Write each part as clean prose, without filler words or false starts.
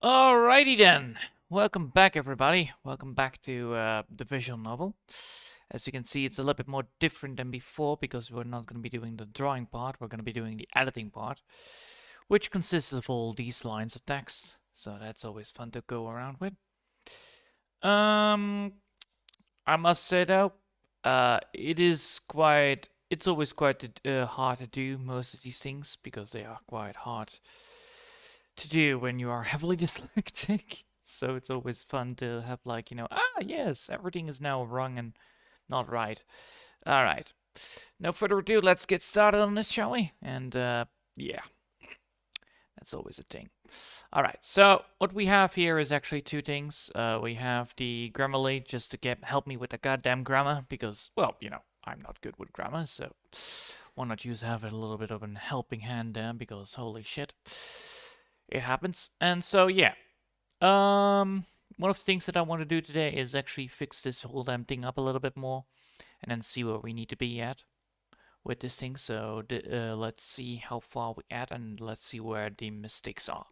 Alrighty then. Welcome back, everybody. Welcome back to the visual novel. As you can see, it's a little bit more different than before because we're not going to be doing the drawing part. We're going to be doing the editing part, which consists of all these lines of text. So that's always fun to go around with. Um, I must say though, it's always quite hard to do most of these things because they are quite hard to do when you are heavily dyslexic. So it's always fun to have yes, everything is now wrong and not right. All right. No further ado, let's get started on this, shall we? And yeah, that's always a thing. All right. So what we have here is actually two things. We have the Grammarly just to help me with the goddamn grammar because, well, I'm not good with grammar, so why not have a little bit of a helping hand there because holy shit, it happens. And so yeah, one of the things that I want to do today is actually fix this whole damn thing up a little bit more, and then see where we need to be at with this thing. So let's see how far we at, and let's see where the mistakes are,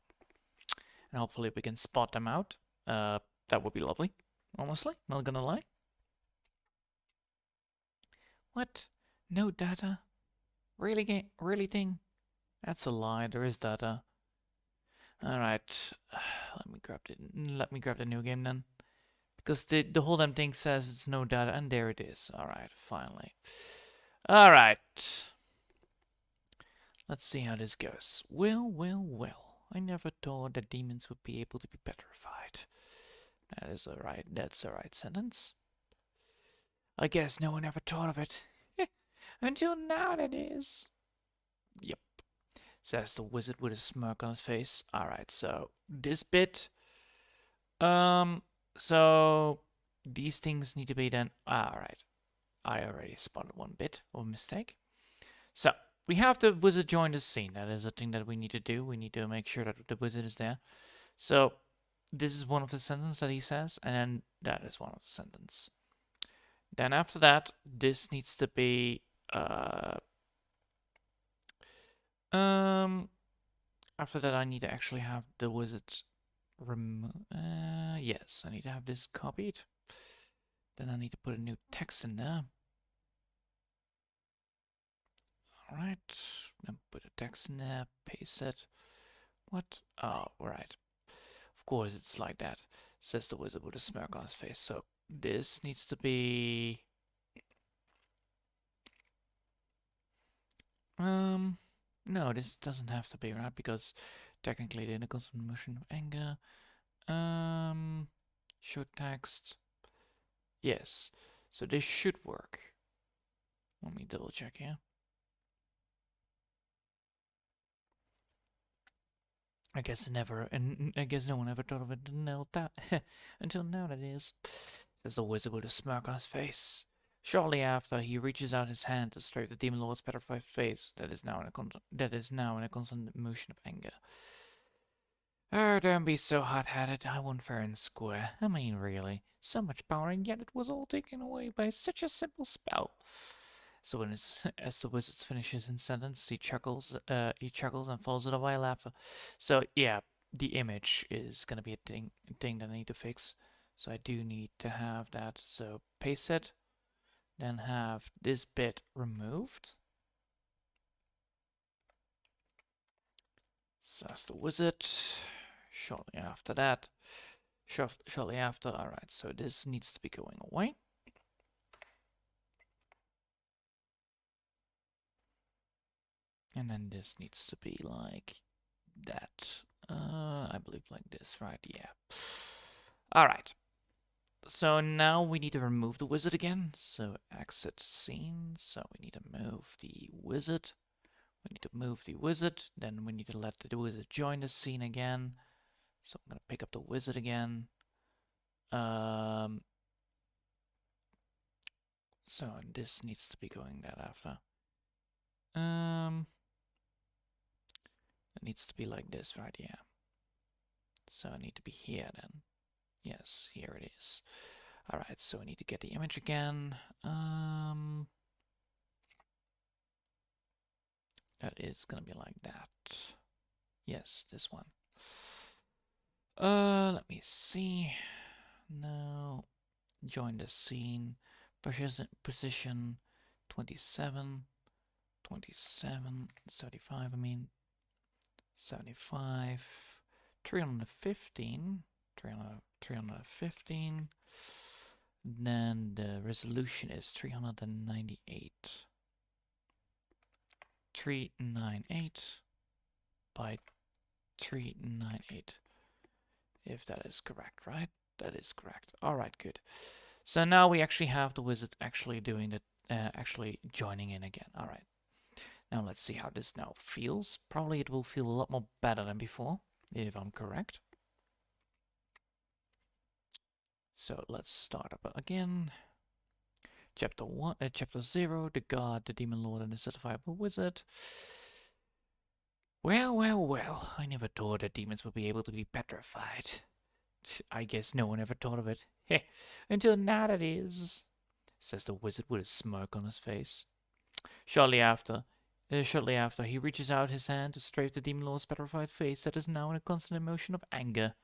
and hopefully we can spot them out. That would be lovely. Honestly, not gonna lie. What? No data? Really, really thing? That's a lie. There is data. All right. Let me grab the new game then. Because the whole damn thing says it's no data, and there it is. Alright, finally. Alright. Let's see how this goes. Well. I never thought that demons would be able to be petrified. That's the right sentence. I guess no one ever thought of it. Until now, that is. Yep. Says the wizard with a smirk on his face. Alright, so this bit. So these things need to be done. Alright. I already spotted one bit of mistake. So we have the wizard join the scene. That is a thing that we need to do. We need to make sure that the wizard is there. So this is one of the sentences that he says, and then that is one of the sentences. Then after that, this needs to be after that I need to actually have the wizard yes, I need to have this copied. Then I need to put a new text in there. Alright, then put a text in there, paste it. What? Oh, right. Of course it's like that, says the wizard with a smirk on his face. So this needs to be... no, this doesn't have to be, right? Because technically the constant motion of anger. Show text. Yes. So this should work. Let me double check here. I guess no one ever thought of it until now. That is, says the wizard with a smirk on his face. Shortly after, he reaches out his hand to stroke the demon lord's petrified face that is now in a constant motion of anger. Oh, don't be so hot-headed. I won fair and square. I mean, really, so much power, and yet it was all taken away by such a simple spell. So as the wizard finishes his sentence, he chuckles and follows it up by laughter. So yeah, the image is gonna be a thing that I need to fix. So I do need to have that. So paste it, then have this bit removed. Says the wizard. Shortly after that. Shortly after. Alright, so this needs to be going away. And then this needs to be like that. I believe like this, right? Yeah. Alright. So now we need to remove the wizard again. So exit scene. So we need to move the wizard. We need to move the wizard. Then we need to let the wizard join the scene again. So I'm going to pick up the wizard again. So this needs to be going that after. It needs to be like this, right? Yeah. So I need to be here then. Yes, here it is. Alright, so I need to get the image again. That is gonna be like that. Yes, this one. Let me see. No. Join the scene. Position 27. 27. 75, I mean. 75. 315. 315. Then the resolution is 398. 398 by 398. If that is correct, right? That is correct. All right, good. So now we actually have the wizard actually doing the, actually joining in again. All right. Now let's see how this now feels. Probably it will feel a lot more better than before, if I'm correct. So let's start up again. Chapter 1, Chapter 0, the god, the demon lord, and the certifiable wizard. Well, well, well, I never thought that demons would be able to be petrified. I guess no one ever thought of it. Heh, until now that is, says the wizard with a smirk on his face. Shortly after, he reaches out his hand to strafe the demon lord's petrified face that is now in a constant emotion of anger.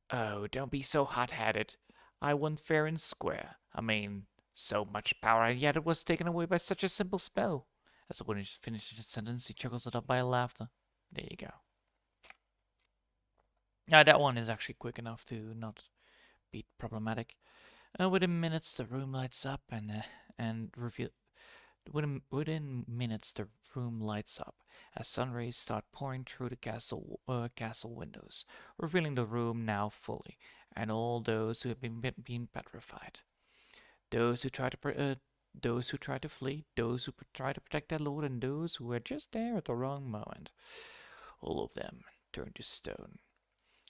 Oh, don't be so hot-headed. I won fair and square. I mean, so much power, and yet it was taken away by such a simple spell. As the wizard finishes his sentence, he chuckles it up by laughter. There you go. That one is actually quick enough to not be problematic. Within minutes, the room lights up and reveal. Within minutes, the room lights up as sun rays start pouring through the castle windows, revealing the room now fully, and all those who have been petrified. Those who try to flee, those who try to protect their lord, and those who were just there at the wrong moment. All of them turn to stone.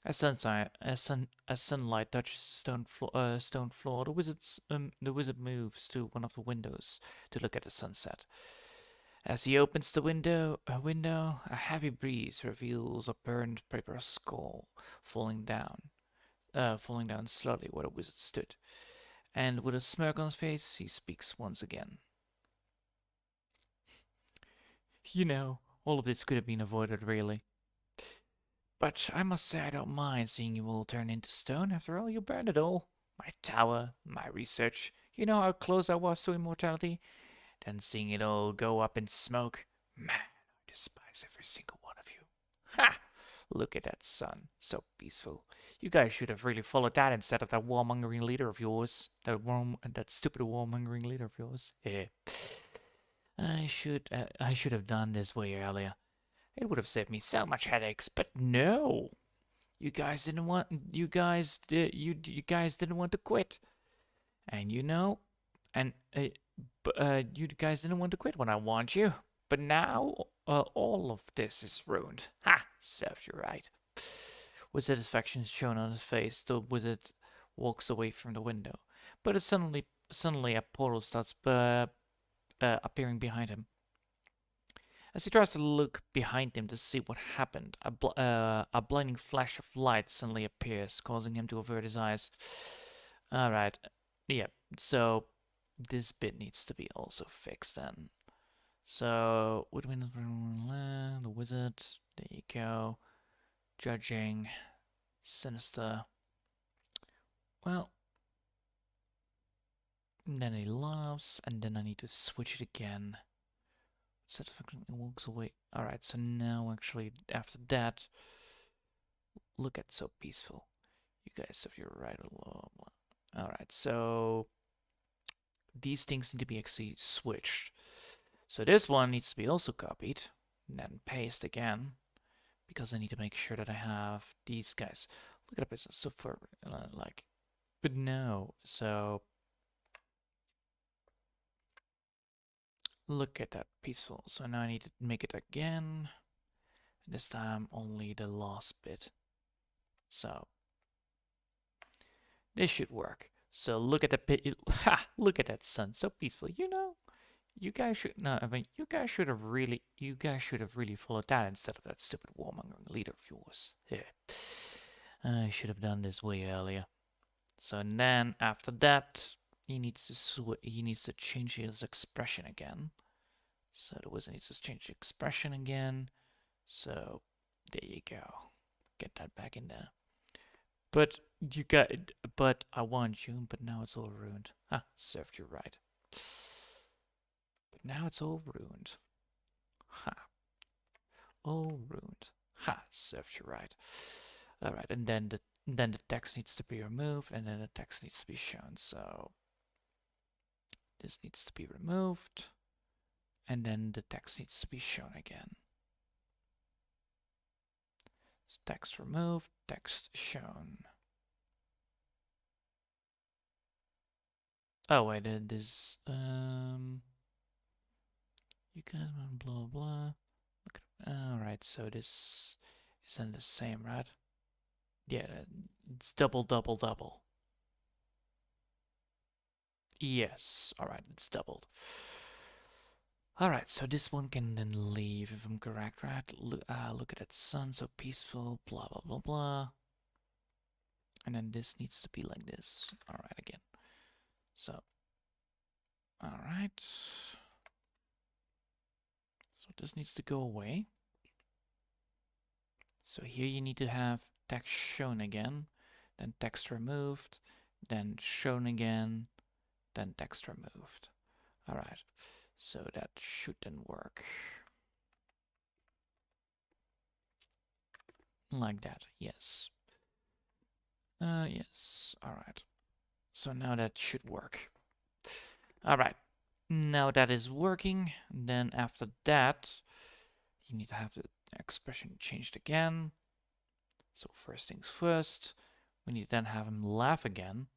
As sunlight touches the stone floor, the wizard moves to one of the windows to look at the sunset. As he opens the window, a heavy breeze reveals a burned paper skull falling down slowly where the wizard stood. And with a smirk on his face, he speaks once again. You know, all of this could have been avoided, really. But I must say I don't mind seeing you all turn into stone. After all, you burned it all. My tower, my research. You know how close I was to immortality? Then seeing it all go up in smoke. Man, I despise every single one of you. Ha! Look at that sun. So peaceful. You guys should have really followed that instead of that warmongering leader of yours. That stupid warmongering leader of yours. Yeah. I should have done this way earlier. It would have saved me so much headaches, but no. You guys didn't want you guys didn't want to quit. And you know, and you guys didn't want to quit when I warned you. But now all of this is ruined. Ha! Served you right. With satisfaction shown on his face, the wizard walks away from the window. But it suddenly a portal starts appearing behind him. As he tries to look behind him to see what happened, a blinding flash of light suddenly appears, causing him to avert his eyes. Alright, yeah, so this bit needs to be also fixed then. So, the wizard, there you go. Judging, sinister. Well, and then he laughs, and then I need to switch it again. Satisfaction walks away. Alright, so now actually after that, look at so peaceful. You guys have your right. Alright, so these things need to be actually switched. So this one needs to be also copied, and then paste again, because I need to make sure that I have these guys. Look at the business. So for like, but no. So look at that peaceful. So now I need to make it again. This time only the last bit. So this should work. So look at the pit. Ha! Look at that sun. So peaceful. You know, you guys should you guys should have really followed that instead of that stupid warmongering leader of yours. Yeah. I should have done this way earlier. So then after that, he needs to change his expression again. So the wizard needs to change the expression again. So there you go. get that back in there. But you got, but I want you, but now it's all ruined. Ah, served you right. But now it's all ruined. Ha, all ruined. Ha, served you right. All right, and then the text needs to be removed, and then the text needs to be shown. So this needs to be removed, and then the text needs to be shown again. So text removed, text shown. Oh wait, this you guys blah blah. All right, so this isn't the same, right? Yeah, it's double, double, double. Yes, all right, it's doubled. All right, so this one can then leave if I'm correct, right? Look at that sun, so peaceful, blah, blah, blah, blah. And then this needs to be like this. All right, again. So, all right. So this needs to go away. So here you need to have text shown again, then text removed, then shown again, then text removed. All right, so that should then work. Like that, yes. Yes, all right. So now that should work. All right, now that is working, then after that, you need to have the expression changed again. So first things first, we need to then have him laugh again,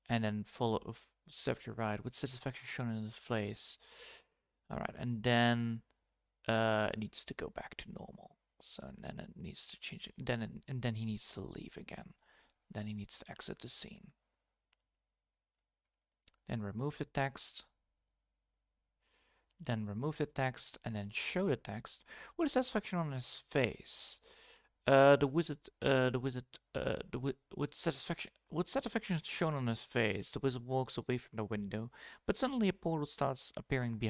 and then follow serve you right with satisfaction shown in his face. All right, and then it needs to go back to normal. So then it needs to change it. And then he needs to leave again. Then he needs to exit the scene. Then remove the text. Then remove the text and then show the text with satisfaction on his face. With satisfaction shown on his face, the wizard walks away from the window, but suddenly a portal starts appearing.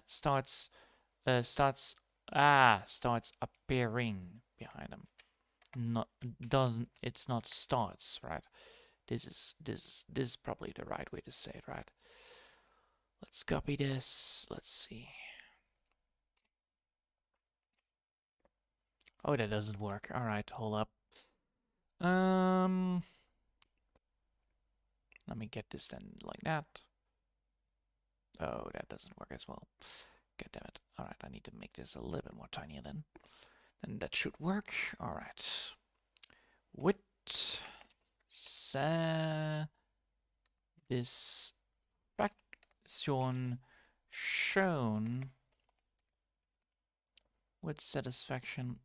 Starts appearing behind him. It's not starts, right? This is probably the right way to say it, right? Let's copy this. Let's see. Oh, that doesn't work. All right, hold up. Let me get this then like that. Oh, that doesn't work as well. God damn it. All right, I need to make this a little bit more tinier then. And that should work. All right. Width this faction shown with satisfaction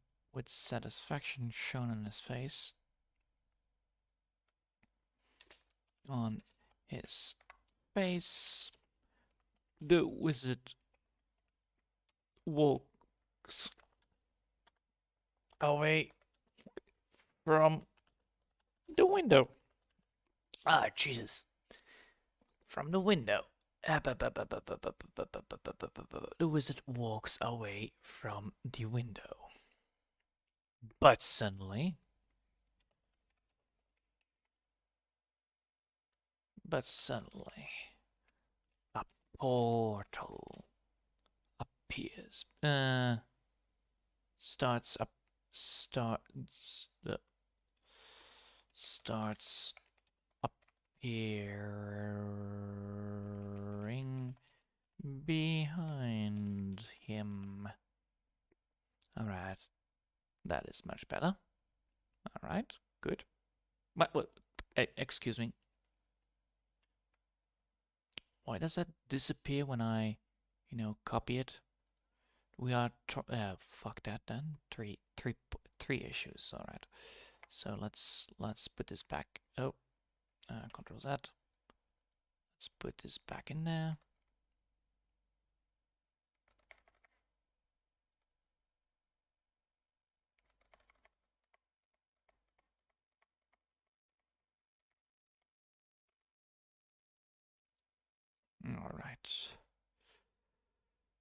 shown in his face. On his face, the wizard walks away from the window. Ah, Jesus. From the window. The wizard walks away from the window. But suddenly, a portal appears. Starts appearing behind him. All right, that is much better. All right, good. What? Excuse me. Why does that disappear when I, copy it? We are fuck that then. Three issues. All right. So let's put this back. Oh, Control Z. Let's put this back in there. All right.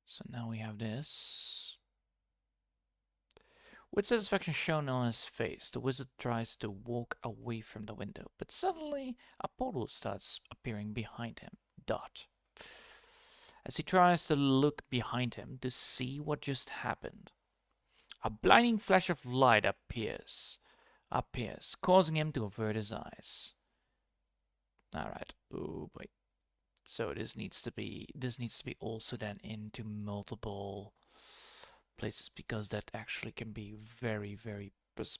So now we have this. With satisfaction shown on his face, the wizard tries to walk away from the window, but suddenly a portal starts appearing behind him. Dot. As he tries to look behind him to see what just happened, a blinding flash of light appears, causing him to avert his eyes. Alright. Oh boy. So this needs to be also then into multiple places, because that actually can be very this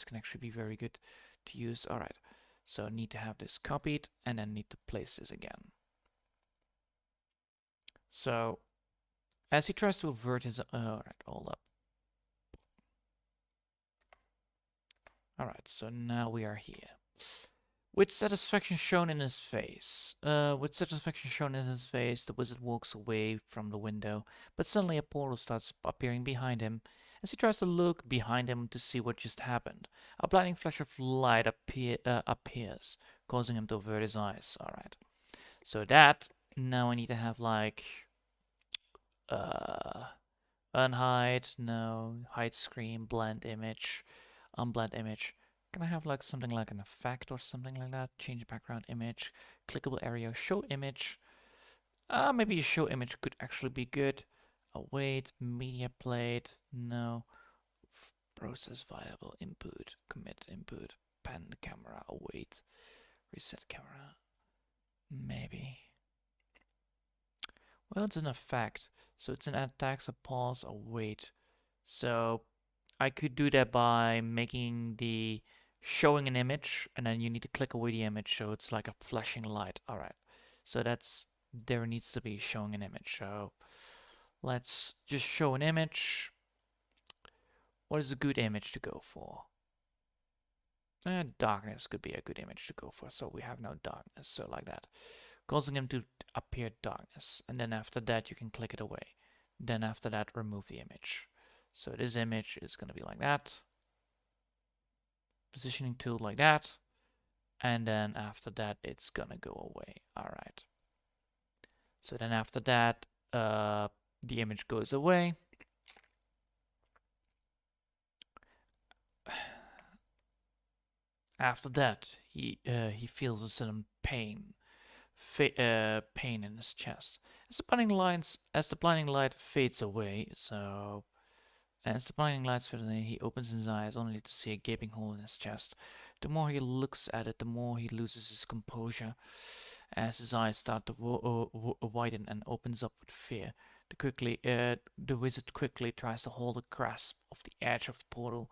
can actually be very good to use. All right, so I need to have this copied and then need to place this again. So as he tries to avert his all right, hold up. All right, so now we are here. With satisfaction shown in his face, the wizard walks away from the window, but suddenly a portal starts appearing behind him. As he tries to look behind him to see what just happened, a blinding flash of light appears, causing him to avert his eyes. Alright. So that, now I need to have like, unhide, no, hide screen, blend image, unblend image. Can I have like something like an effect or something like that? Change background image, clickable area, show image. Maybe a show image could actually be good. Await, media plate, no. Process viable input, commit input, pan camera, await, reset camera. Maybe. Well, it's an effect, so it's an add text, a pause, await. So I could do that by making the showing an image, and then you need to click away the image, so it's like a flashing light. All right, so there needs to be showing an image. So let's just show an image. What is a good image to go for? Darkness could be a good image to go for. So we have no darkness, so like that, causing him to appear darkness, and then after that you can click it away. Then after that, remove the image. So this image is going to be like that. Positioning tool like that, and then after that it's gonna go away. All right, so then after that the image goes away. After that he feels a sudden pain in his chest as the blinding light fades away. So as the blinding lights fade away, he opens his eyes only to see a gaping hole in his chest. The more he looks at it, the more he loses his composure. As his eyes start to widen and opens up with fear, the wizard quickly tries to hold a grasp of the edge of the portal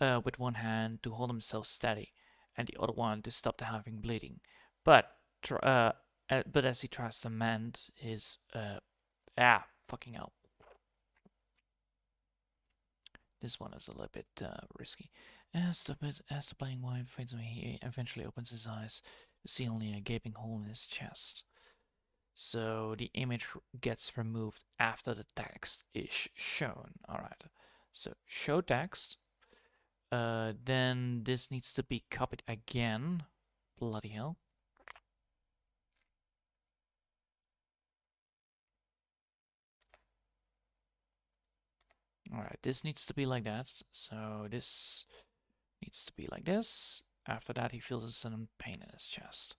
with one hand to hold himself steady, and the other one to stop the having bleeding. But as he tries to mend his fucking hell. This one is a little bit risky. As the blinding light fades away, he eventually opens his eyes to see only a gaping hole in his chest. So the image gets removed after the text is shown. Alright, so show text. Then this needs to be copied again. Bloody hell. Alright, this needs to be like that. So this needs to be like this. After that, he feels a sudden pain in his chest.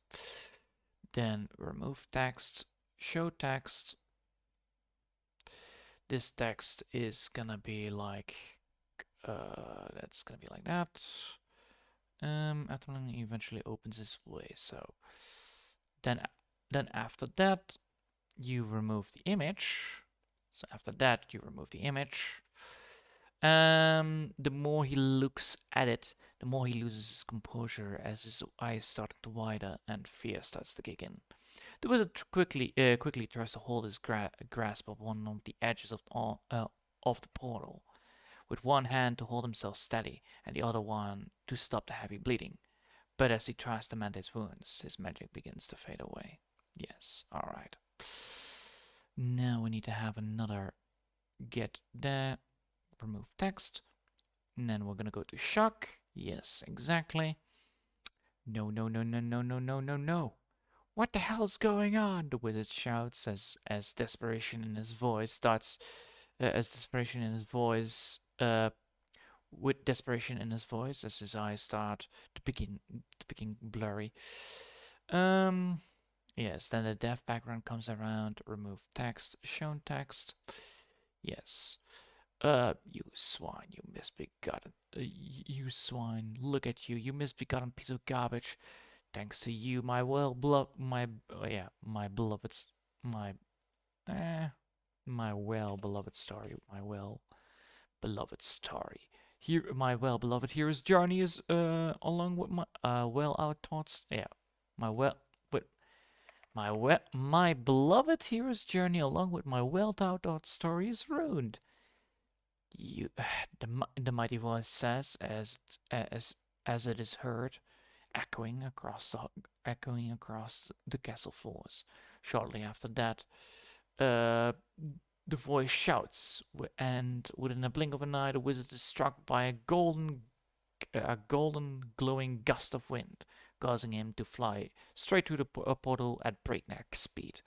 Then remove text, show text. This text is gonna be like, that's gonna be like that. After he eventually opens his way. So then after that, you remove the image. So after that, you remove the image. The more he looks at it, the more he loses his composure as his eyes start to widen and fear starts to kick in. The wizard quickly tries to hold his grasp of one of the edges of the portal, with one hand to hold himself steady and the other one to stop the heavy bleeding. But as he tries to mend his wounds, his magic begins to fade away. Yes, alright. Now we need to have another get there, remove text, and then we're gonna go to shock. Yes, exactly. No, no, no, no, no, no, no, no, no. What the hell's going on? The wizard shouts as desperation in his voice starts. As desperation in his voice with desperation in his voice as his eyes start to begin blurry. Um, yes, then the deaf background comes around, remove text, shown text. Yes. You swine, you misbegotten. You swine, look at you, you misbegotten piece of garbage. Thanks to you, my my my well-beloved story, my well-beloved story. Here, my well-beloved hero's journey is along with my well-out thoughts. Yeah, my well, but my beloved hero's journey along with my well-thought-out story is ruined. You, the mighty voice says as it is heard, echoing across the castle floors. Shortly after that, uh, the voice shouts, and within a blink of an eye, the wizard is struck by a golden glowing gust of wind, causing him to fly straight through the portal at breakneck speed.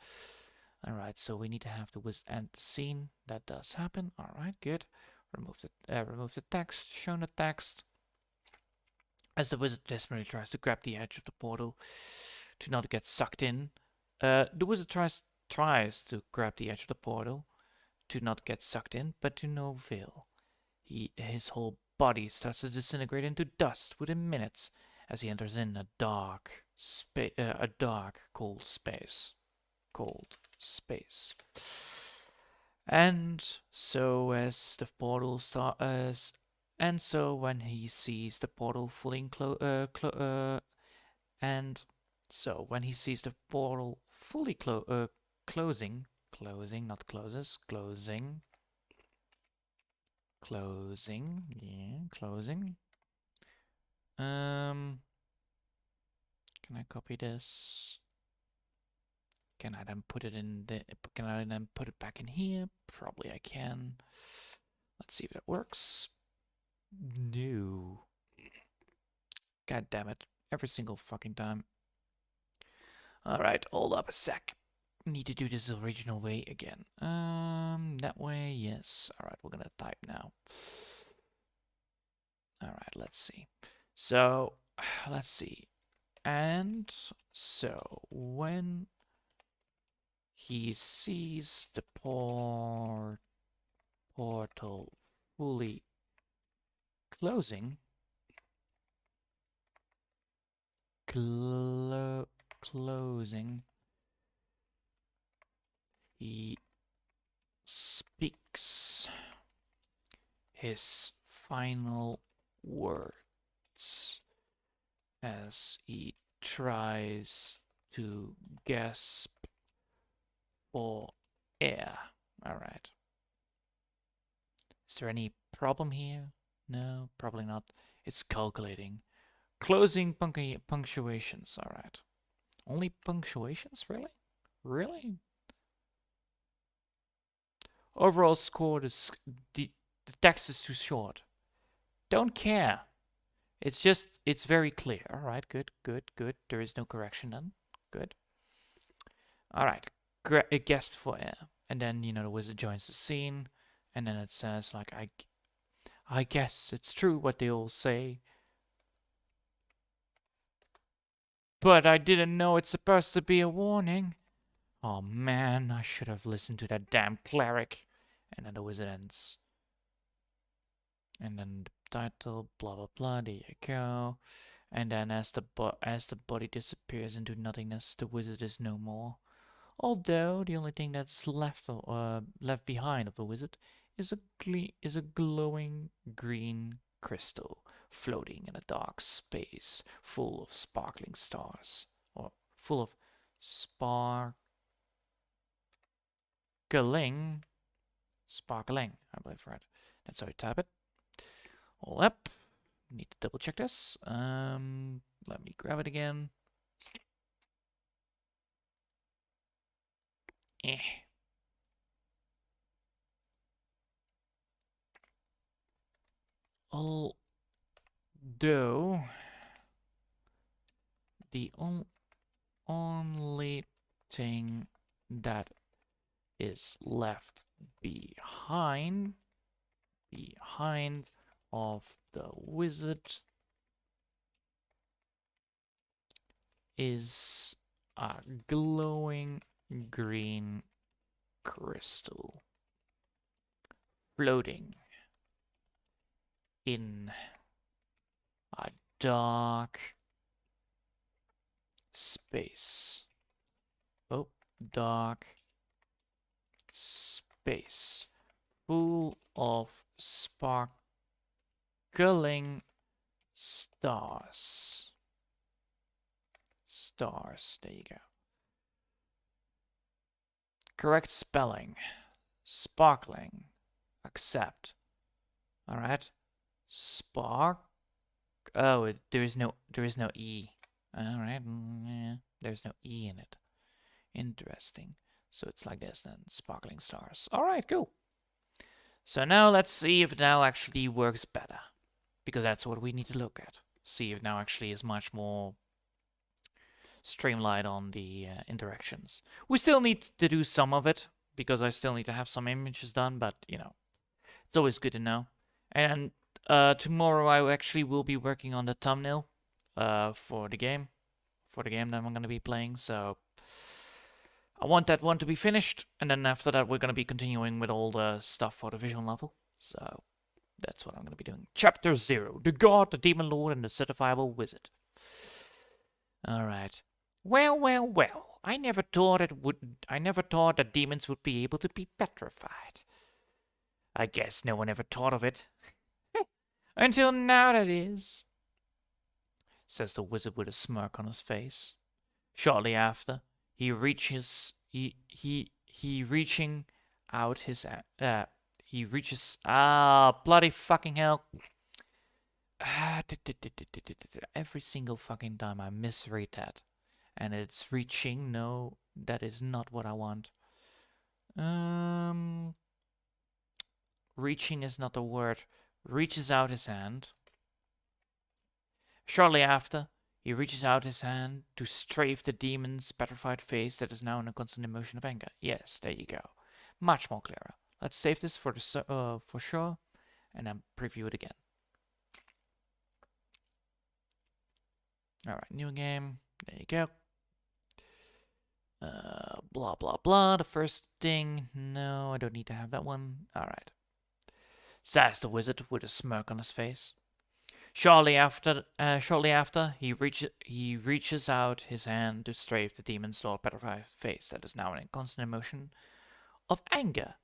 Alright, so we need to have the wizard end the scene. That does happen. Alright, good. Remove the text, show the text. As the wizard desperately tries to grab the edge of the portal to not get sucked in, the wizard tries to grab the edge of the portal to not get sucked in, but to no avail. His whole body starts to disintegrate into dust within minutes as he enters in a dark, cold space. Cold space. And so as the portal starts, and so when he sees the portal fully and so when he sees the portal fully closing, not closes, closing. Can I copy this? Can I then put it in the? Can I then put it back in here? Probably I can. Let's see if that works. No. God damn it! Every single fucking time. All right, hold up a sec. Need to do this the original way again. That way, yes. All right, we're gonna type now. All right, let's see. So, let's see. And so when he sees the portal fully closing, he speaks his final words as he tries to gasp for air. All right. Is there any problem here? No, probably not. It's calculating. Closing punctuations. All right. Only punctuations? Really? Really? Overall score, the text is too short. Don't care. It's very clear. All right, good. There is no correction then. Good. All right, it gasps for air. And then, the wizard joins the scene. And then it says, like, I guess it's true what they all say. But I didn't know it's supposed to be a warning. Oh man, I should have listened to that damn cleric. And then the wizard ends. And then the title, blah blah blah, there you go. And then as the body disappears into nothingness, the wizard is no more. Although the only thing that's left behind of the wizard is a glowing green crystal floating in a dark space full of sparkling stars, or full of sparkling, I believe, right? That's how you type it. Hold up. Need to double check this. Let me grab it again. Although the only thing that is left behind of the wizard is a glowing green crystal floating in a dark space. Oh, dark space full of sparkling stars. Stars, there you go. Correct spelling. Sparkling. Accept. Alright. Spark. Oh, there is no E. Alright, yeah, there's no E in it. Interesting. So it's like this then, sparkling stars. Alright, cool. So now let's see if it now actually works better. Because that's what we need to look at. See if it now actually is much more streamlined on the interactions. We still need to do some of it, because I still need to have some images done, but, you know, it's always good to know. And tomorrow I actually will be working on the thumbnail for the game that I'm going to be playing, so I want that one to be finished, and then after that we're going to be continuing with all the stuff for the visual novel, so that's what I'm going to be doing. Chapter 0, The God, the Demon Lord, and the Certifiable Wizard. Alright. Well, I never thought that demons would be able to be petrified. I guess no one ever thought of it. Until now, that is, says the wizard with a smirk on his face. Shortly after, he reaches bloody fucking hell. Every single fucking time I misread that. And it's reaching. No, that is not what I want. Reaching is not the word. Reaches out his hand. Shortly after, he reaches out his hand to strafe the demon's petrified face that is now in a constant emotion of anger. Yes, there you go. Much more clearer. Let's save this for sure, and then preview it again. Alright, new game. There you go. Blah, blah, blah. The first thing. No, I don't need to have that one. Alright. Says the wizard with a smirk on his face. Shortly after, he reaches out his hand to strafe the demon's Lord petrified face that is now in a constant emotion of anger.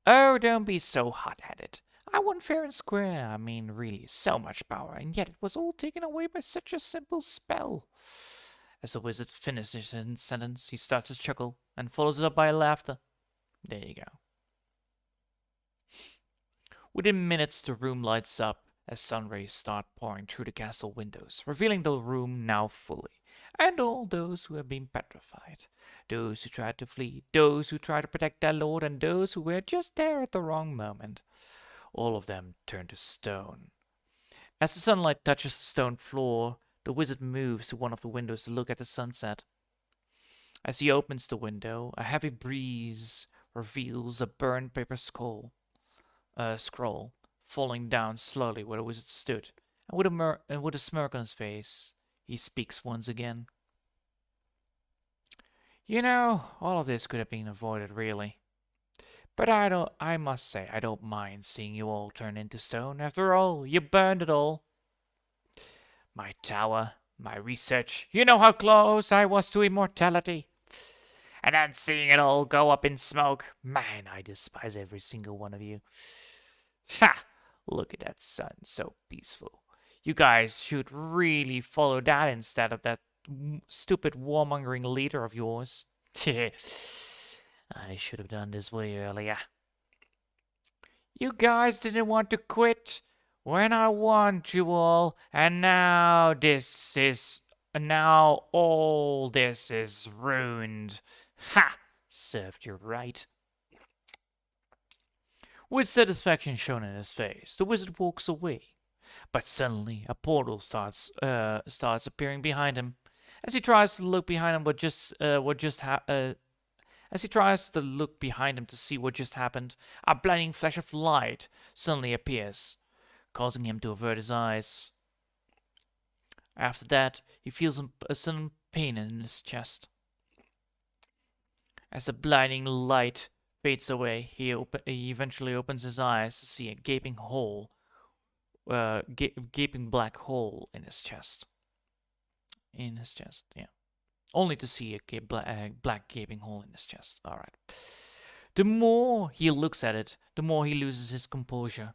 Oh, don't be so hot-headed. I won fair and square. I mean, really, so much power, and yet it was all taken away by such a simple spell. As the wizard finishes his sentence, he starts to chuckle and follows it up by laughter. There you go. Within minutes, the room lights up as sun rays start pouring through the castle windows, revealing the room now fully, and all those who have been petrified. Those who tried to flee, those who tried to protect their lord, and those who were just there at the wrong moment. All of them turn to stone. As the sunlight touches the stone floor, the wizard moves to one of the windows to look at the sunset. As he opens the window, a heavy breeze reveals a burned paper scroll falling down slowly where the wizard stood, and with a smirk on his face, he speaks once again. You know, all of this could have been avoided, really. But I must say, I don't mind seeing you all turn into stone. After all, you burned it all. My tower, my research, you know how close I was to immortality. And then seeing it all go up in smoke. Man, I despise every single one of you. Ha! Look at that sun, so peaceful. You guys should really follow that instead of that stupid warmongering leader of yours. I should have done this way earlier. You guys didn't want to quit when I warned you all, and now all this is ruined. Ha! Served you right. With satisfaction shown in his face, the wizard walks away. But suddenly, a portal starts appearing behind him. As he tries to look behind him, what just As he tries to look behind him to see what just happened, a blinding flash of light suddenly appears, causing him to avert his eyes. After that, he feels a sudden pain in his chest. As the blinding light fades away, he eventually opens his eyes to see a gaping black hole in his chest. Yeah. Only to see a black gaping hole in his chest. Alright. The more he looks at it, the more he loses his composure.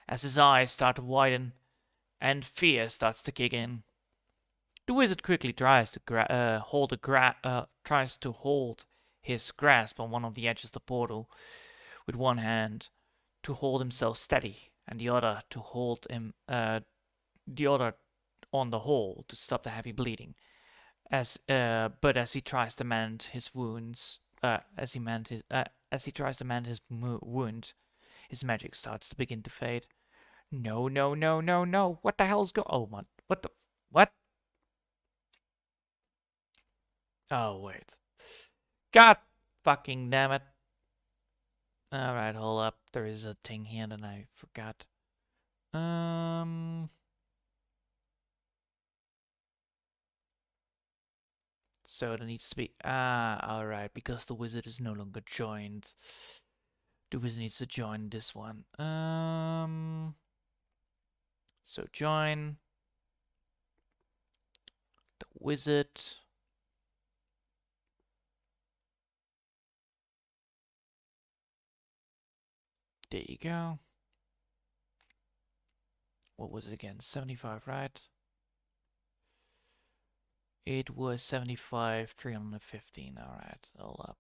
As his eyes start to widen and fear starts to kick in. The wizard quickly tries to hold his grasp on one of the edges of the portal with one hand to hold himself steady, and the other to hold him the other on the hole to stop the heavy bleeding. But as he tries to mend his wounds, as he tries to mend his wound, his magic starts to begin to fade. No, no, no, no, no! What the hell's going? Oh my! What the? What? Oh wait! God fucking damn it! All right, hold up. There is a thing here that I forgot. So there needs to be all right, because the wizard is no longer joined. The wizard needs to join this one. So join the wizard. There you go. What was it again? 75, right? It was 75, 315. All right, all up.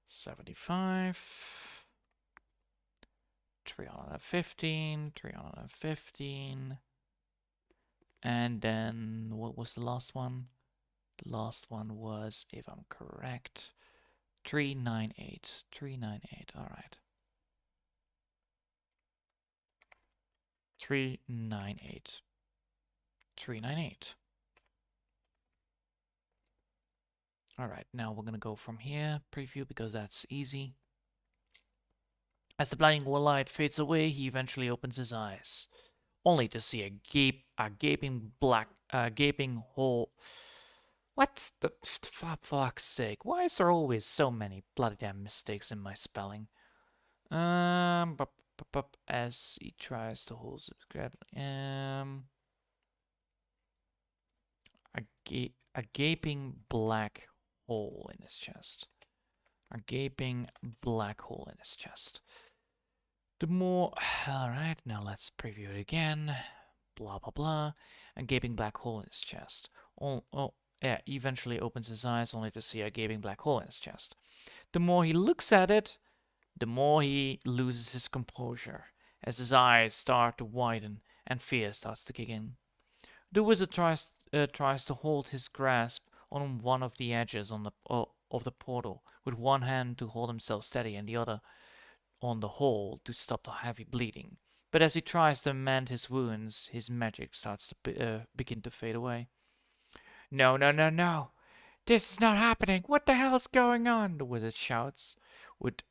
75, 315, 315. And then what was the last one? The last one was, if I'm correct, 398. 398. All right. 398. 398. All right, now we're going to go from here, preview, because that's easy. As the blinding light fades away, he eventually opens his eyes, only to see a gaping hole. What's the for fuck's sake? Why is there always so many bloody damn mistakes in my spelling? As he tries to hold grab a gaping black hole in his chest. A gaping black hole in his chest. The more... Alright, now let's preview it again. Blah, blah, blah. A gaping black hole in his chest. Yeah, eventually opens his eyes only to see a gaping black hole in his chest. The more he looks at it, the more he loses his composure, as his eyes start to widen and fear starts to kick in. The wizard tries to hold his grasp on one of the edges of the portal, with one hand to hold himself steady and the other on the hole to stop the heavy bleeding. But as he tries to mend his wounds, his magic starts to begin to fade away. No, no, no, no! This is not happening! What the hell is going on? The wizard shouts, with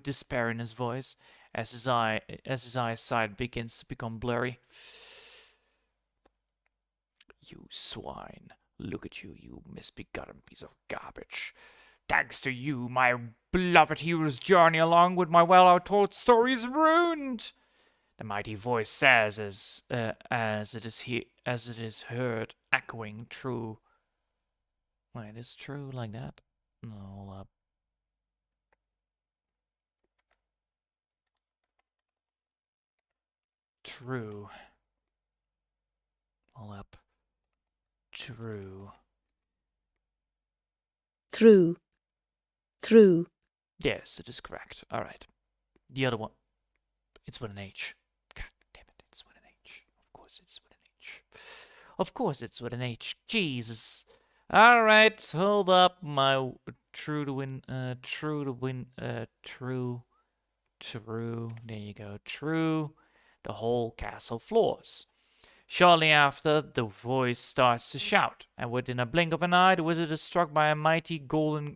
despair in his voice, as his eyesight begins to become blurry. You swine! Look at you, you misbegotten piece of garbage! Thanks to you, my beloved hero's journey along with my well-told story is ruined. The mighty voice says, as it is heard echoing through. Wait, it's true like that? No, hold up. True. Hold up. True. Through. Through. Yes, it is correct. All right. The other one. It's with an H. God damn it, it's with an H. Of course it's with an H. Of course it's with an H. Jesus. All right, hold up. My true. There you go. True. The whole castle floors. Shortly after, the voice starts to shout, and within a blink of an eye, the wizard is struck by a mighty golden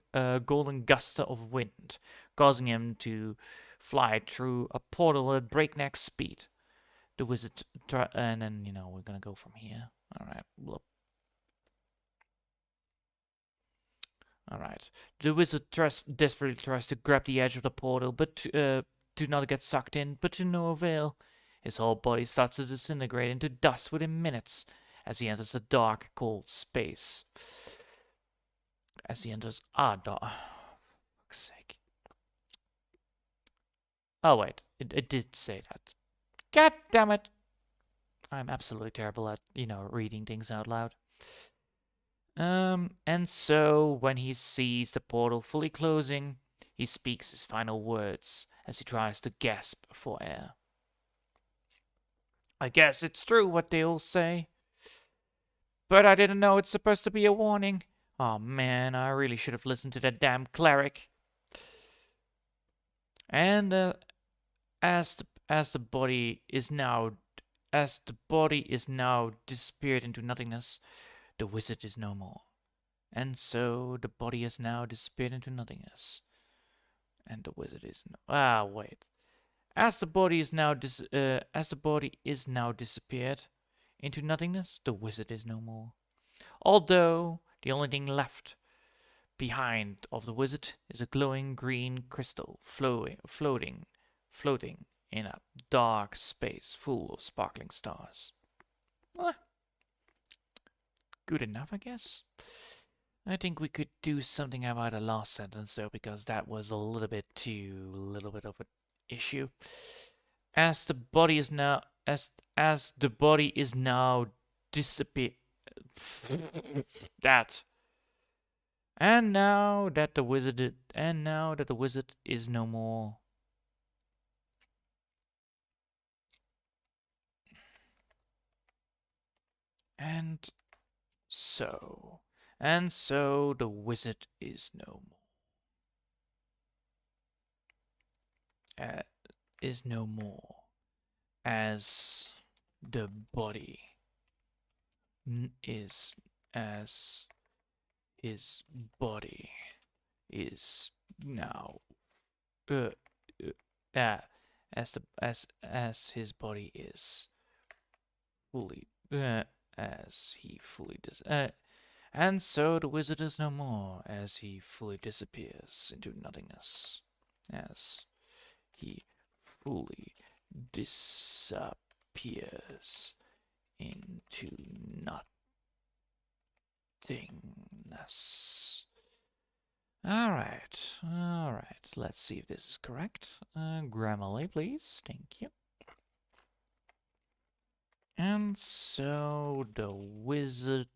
gust of wind, causing him to fly through a portal at breakneck speed. The wizard, and then, we're gonna go from here. All right. All right. The wizard desperately tries to grab the edge of the portal, but to not get sucked in, but to no avail. His whole body starts to disintegrate into dust within minutes as he enters the dark, cold space. As he enters dark. Fuck's sake. Oh wait, it did say that. God damn it! I'm absolutely terrible at reading things out loud. And so when he sees the portal fully closing, he speaks his final words as he tries to gasp for air. I guess it's true what they all say. But I didn't know it's supposed to be a warning. Oh man, I really should have listened to that damn cleric. And as the body is now disappeared into nothingness, the wizard is no more. And so the body has now disappeared into nothingness. And the wizard is no. Wait. As the body is now disappeared into nothingness, the wizard is no more. Although the only thing left behind of the wizard is a glowing green crystal floating in a dark space full of sparkling stars. Good enough, I guess. I think we could do something about the last sentence though, because that was a little bit of an issue. As the body is now disappear that. And now that the wizard is no more. And so the wizard is no more. Is no more, as the body is as his body is now as his body is fully as he fully does and so the wizard is no more as he fully disappears into nothingness, as he fully disappears into nothingness. All right. Let's see if this is correct. Grammarly, please. Thank you. And so the wizard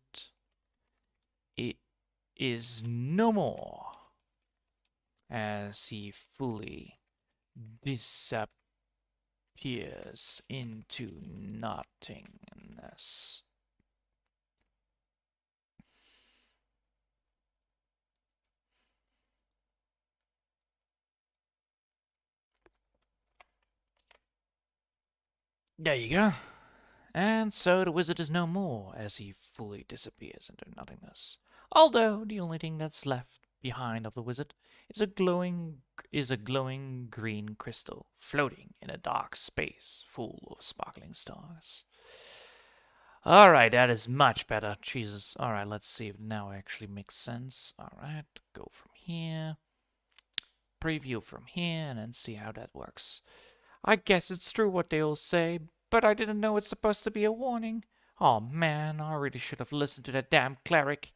is no more as he fully disappears into nothingness. There you go. And so the wizard is no more as he fully disappears into nothingness. Although the only thing that's left behind of the wizard is a glowing green crystal floating in a dark space full of sparkling stars. Alright, that is much better. Jesus. Alright, let's see if now it actually makes sense. Alright, go from here. Preview from here and then see how that works. I guess it's true what they all say, but I didn't know it's supposed to be a warning. Oh man, I really should have listened to that damn cleric.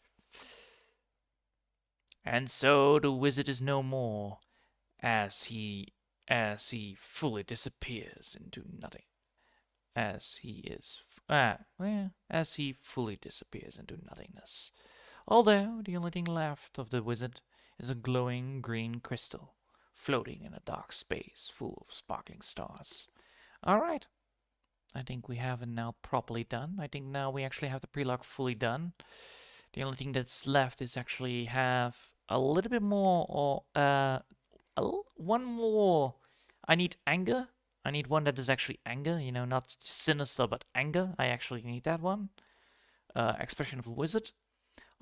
And so the wizard is no more, as he fully disappears into nothing. As he fully disappears into nothingness. Although the only thing left of the wizard is a glowing green crystal floating in a dark space full of sparkling stars. Alright. I think we have it now properly done. I think now we actually have the prelog fully done. The only thing that's left is actually have a little bit more, or one more. I need anger. I need one that is actually anger, you know, not sinister, but anger. I actually need that one. Expression of a wizard.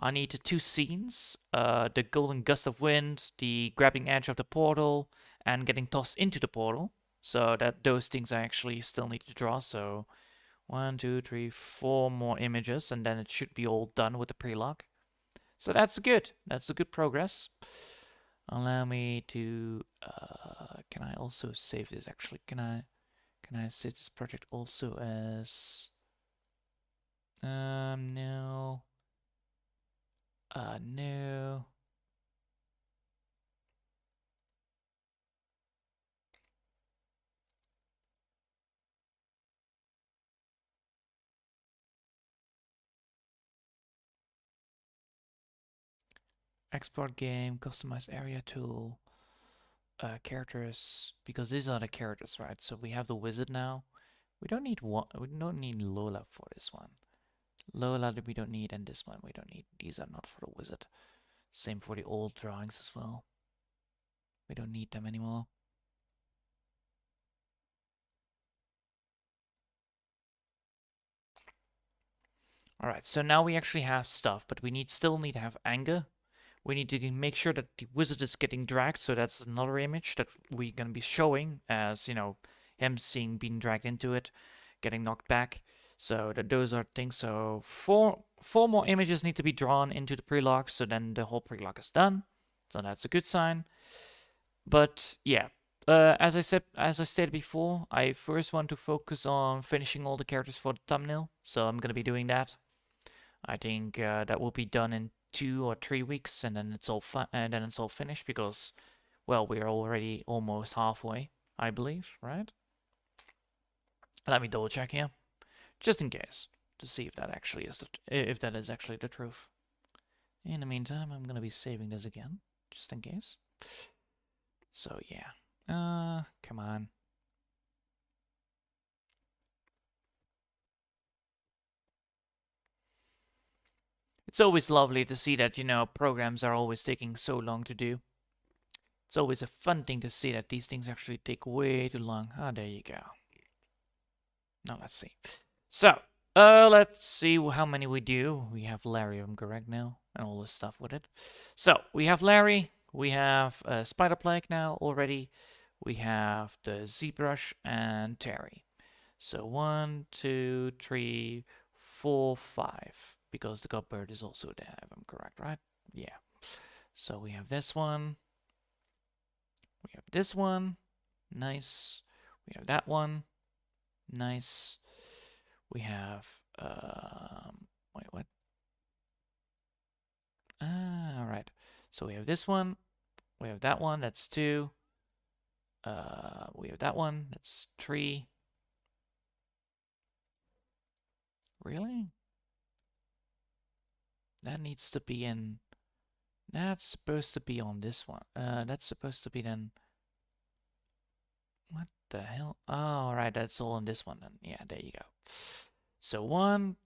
I need the 2 scenes, the golden gust of wind, the grabbing edge of the portal, and getting tossed into the portal. So that those things I actually still need to draw. So 1, 2, 3, 4 more images, and then it should be all done with the prelog. So that's good. That's a good progress. Allow me to. Can I also save this? Actually, can I save this project also as? No. No. Export game, customize area tool, characters, because these are the characters, right? So we have the wizard now. We don't need Lola for this one. Lola we don't need, and this one we don't need. These are not for the wizard. Same for the old drawings as well. We don't need them anymore. Alright, so now we actually have stuff, but we still need to have anger. We need to make sure that the wizard is getting dragged, so that's another image that we're gonna be showing as, you know, him being dragged into it, getting knocked back. So those are things. So four more images need to be drawn into the prelog, so then the whole prelog is done. So that's a good sign. But yeah, as I stated before, I first want to focus on finishing all the characters for the thumbnail. So I'm gonna be doing that. I think that will be done in 2 or 3 weeks, and then it's all finished because, well, we're already almost halfway, I believe, right? Let me double check here, just in case, to see if that actually is if that is actually the truth. In the meantime, I'm gonna be saving this again, just in case. So yeah, come on. It's always lovely to see that, you know, programs are always taking so long to do. It's always a fun thing to see that these things actually take way too long. Ah, there you go. Now let's see. So, let's see how many we do. We have Larry, I'm correct now, and all this stuff with it. So, we have Larry, we have Spider Plague now already, we have the ZBrush and Terry. So 1, 2, 3, 4, 5, because the Godbird is also there, if I'm correct, right? Yeah. So we have this one. We have this one. Nice. We have that one. Nice. We have, wait, what? Ah, all right. So we have this one. We have that one. That's 2. We have that one. That's 3. Really? That needs to be in. That's supposed to be on this one. That's supposed to be then. What the hell? Oh, all right. That's all on this one then. Yeah, there you go. So 1,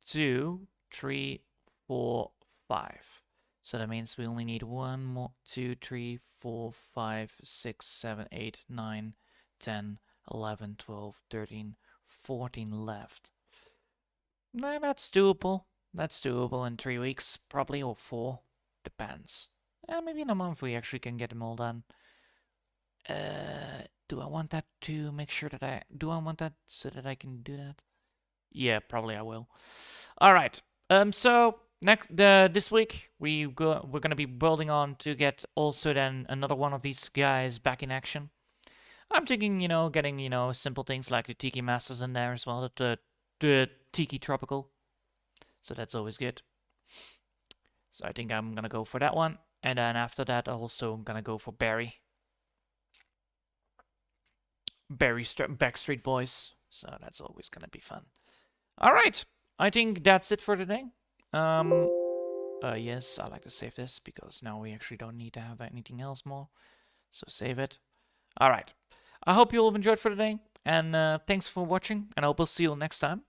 2, 3, 4, 5. So that means we only need 1 more, 2, 3, 4, 5, 6, 7, 8, 9, 10, 11, 12, 13, 14 left. Nah, that's doable. That's doable in 3 weeks, probably, or 4. Depends. Maybe in a month we actually can get them all done. Do I want that to make sure that do I want that so that I can do that? Yeah, probably I will. All right. So this week we're gonna be building on to get also then another one of these guys back in action. I'm thinking, you know, getting, you know, simple things like the Tiki Masters in there as well, the Tiki Tropical. So that's always good. So I think I'm gonna go for that one, and then after that also I'm gonna go for Barry Backstreet Boys. So that's always gonna be fun. All right, I think that's it for today. Yes, I like to save this because now we actually don't need to have anything else more. So save it. All right. I hope you all have enjoyed for today, and thanks for watching, and I hope I'll see you all next time.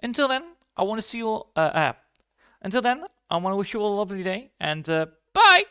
Until then, I want to see you all. Until then, I want to wish you all a lovely day, and bye!